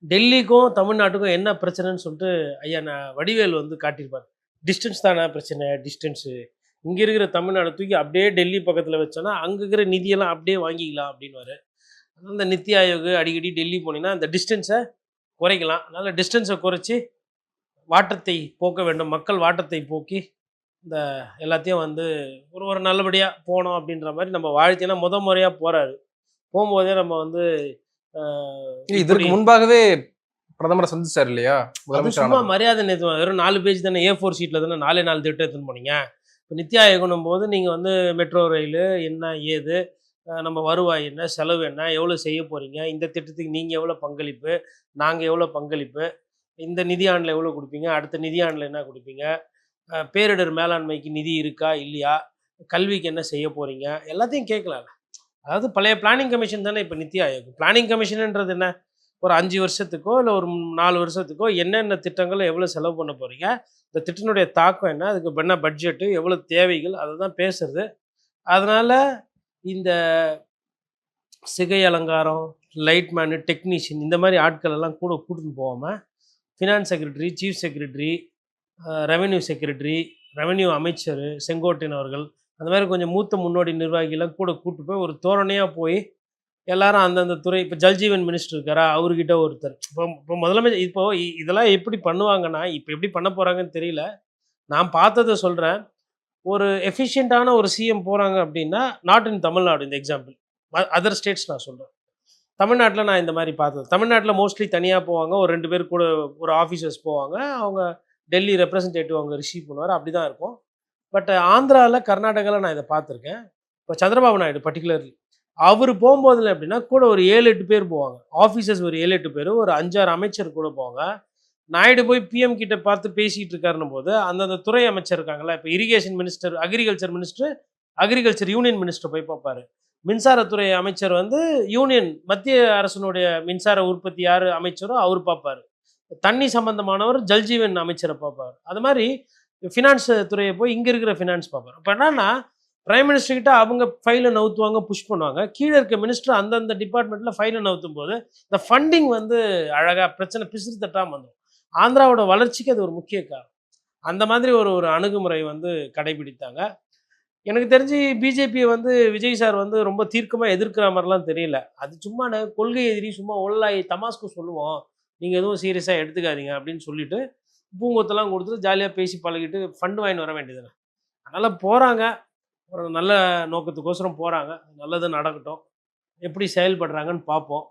டெல்லிக்கும், தமிழ்நாட்டுக்கும் என்ன பிரச்சனைன்னு சொல்லிட்டு ஐயா வடிவேலு வந்து காட்டியிருப்பார். டிஸ்டன்ஸ் தானே பிரச்சனை, டிஸ்டன்ஸு. இங்க இருக்கிற தமிழ்நாட தூக்கி அப்படியே டெல்லி பக்கத்துல வச்சோன்னா, அங்க இருக்கிற நிதியெல்லாம் அப்படியே வாங்கிக்கலாம் அப்படின்னுவாரு. அந்த நித்தி ஆயோக் அடிக்கடி டெல்லி போனீங்கன்னா, அந்த டிஸ்டன்ஸ குறைக்கலாம். அதனால டிஸ்டன்ஸ குறைச்சு, வாட்டத்தை போக்க வேண்டும். மக்கள் வாட்டத்தை போக்கி, இந்த எல்லாத்தையும் வந்து ஒரு ஒரு நல்லபடியா போனோம் அப்படின்ற மாரி நம்ம வாழ்த்தி ஏன்னா முறையா போறாரு. போம்போதே நம்ம வந்து அ இப்படி இதற்கு முன்பாகவே பிரதமர சந்திச்சாரு இல்லையா? அது முதலமைச்சர் சும்மா ஆனதும். மரியாதை நேத்து வெறும் 4 பேஜ் தானே A4 ஷீட்ல தானே 4 திட்டம் எடுத்துன்னு போனீங்க. இப்ப நித்தி ஆயோகன்னும் போது நீங்க வந்து மெட்ரோ ரயிலு என்ன ஏது? நம்ம வருவாய் என்ன? செலவு என்ன? எவ்வளோ செய்ய போறீங்க? இந்த திட்டத்துக்கு நீங்க எவ்வளோ பங்களிப்பு? நாங்க எவ்வளோ பங்களிப்பு? இந்த நிதியாண்டுல எவ்வளோ குடுப்பீங்க? அடுத்த நிதியாண்டுல என்ன குடுப்பீங்க? பேரிடர் மேலாண்மைக்கு நிதி இருக்கா? இல்லையா? கல்விக்கு என்ன செய்ய போறீங்க? எல்லாத்தையும் கேட்கலாம்ல. அதாவது பழைய பிளானிங் கமிஷன் தானே இப்ப நித்தி ஆயோக். பிளானிங் கமிஷன்ன்றது என்ன? ஒரு 5 வருஷத்துக்கோ, இல்ல ஒரு 4 வருஷத்துக்கோ என்னென்ன திட்டங்கள எவ்வளோ செலவு பண்ண போறீங்க? இந்த திட்டத்தினுடைய தாக்கம் என்ன? அதுக்கு என்ன பட்ஜெட்டு? எவ்வளோ தேவைகள்? அத தான் பேசுறது. அதனால இந்த சிகை அலங்காரம், லைட்மேனு, டெக்னீஷியன் இந்த மாரி ஆட்கள் எல்லாம் கூட கூட்டின்னு போவாம, finance secretary, chief secretary, revenue secretary, revenue அமைச்சர் செங்கோட்டையன் அவர்கள், அந்த மாரி கொஞ்சம் மூத்த முன்னோடி நிர்வாகிகள்லாம் கூட கூட்டு போய் ஒரு தோரணையா போய் எல்லாரும் அந்தந்த துறை இப்போ ஜல்ஜீவன் மினிஸ்டர் இருக்காரா அவர்கிட்ட ஒருத்தர் இப்போ முதலமைச்சர் இப்போ இதெல்லாம் எப்படி பண்ணுவாங்கன்னா இப்போ எப்படி பண்ண போறாங்கன்னு தெரியல. நான் பார்த்ததை சொல்றேன். ஒரு எஃபிஷியண்டான ஒரு சிஎம் போறாங்க அப்படின்னா நாட் இன் தமிழ்நாடு இந்த எக்ஸாம்பிள். அதர் ஸ்டேட்ஸ் நான் சொல்றேன். தமிழ்நாட்டில் நான் இந்த மாதிரி பார்த்தது. தமிழ்நாட்டில் மோஸ்ட்லி தனியாக போவாங்க. ஒரு 2 பேர் கூட ஒரு ஆஃபீஸர்ஸ் போவாங்க. அவங்க டெல்லி ரெப்ரசன்டேட்டிவ் அவங்க ரிசீவ் பண்ணுவார். அப்படி தான் இருக்கும். பட் ஆந்திராவில் கர்நாடகாவில் நான் இதை பார்த்துருக்கேன். இப்போ சந்திரபாபு நாயுடு பர்டிகுலர்லி அவர் போகும்போதில் எப்படின்னா கூட ஒரு 7-8 பேர் போவாங்க. ஆஃபீஸர்ஸ் ஒரு 7-8 பேர், ஒரு 5-6 அமைச்சர் கூட போவாங்க. நாயுடு போய் பிஎம் கிட்ட பார்த்து பேசிட்டு இருக்காருன்னும் போது அந்தந்த துறை அமைச்சர் இருக்காங்கல்ல, இப்போ irrigation minister, agriculture minister, agriculture union minister போய் பார்ப்பாரு. மின்சாரத்துறை அமைச்சர் வந்து யூனியன் மத்திய அரசினுடைய மின்சார உற்பத்தி யார் அமைச்சரோ அவர் பார்ப்பாரு. தண்ணி சம்பந்தமானவர் ஜல்ஜீவன் அமைச்சரை பார்ப்பார். அது மாதிரி ஃபினான்ஸ் துறையை போய் இங்கே இருக்கிற ஃபினான்ஸ் பார்ப்பார். இப்போ என்னன்னா பிரைம் மினிஸ்டர் கிட்ட அவங்க ஃபைலை நவுத்துவாங்க, புஷ் பண்ணுவாங்க. கீழே இருக்க மினிஸ்டர் அந்தந்த டிபார்ட்மெண்ட்ல ஃபைலை நவுத்தும் போது இந்த ஃபண்டிங் வந்து அழகா பிரச்சனை பிசுறு தட்டாமல் வந்துடும். ஆந்திராவோட வளர்ச்சிக்கு அது ஒரு முக்கிய காரணம். அந்த மாதிரி ஒரு ஒரு அணுகுமுறை வந்து கடைபிடித்தாங்க. எனக்கு தெரிஞ்சு பிஜேபியை வந்து விஜய் சார் வந்து ரொம்ப தீர்க்கமாக எதிர்க்கிற மாதிரிலாம் தெரியல. அது சும்மா கொள்கை எதிரி, சும்மா ஒல்லாயி தமாஸ்க்கு சொல்லுவோம், நீங்கள் எதுவும் சீரியஸாக எடுத்துக்காதீங்க அப்படின்னு சொல்லிட்டு பூங்கொத்தெல்லாம் கொடுத்துட்டு ஜாலியாக பேசி பழகிட்டு ஃபண்டு வாங்கிட்டு வர வேண்டியதுதானே. அதனால் போகிறாங்க, ஒரு நல்ல நோக்கத்துக்கோசரம் போகிறாங்க. நல்லது நடக்கட்டும். எப்படி செயல்படுறாங்கன்னு பார்ப்போம்.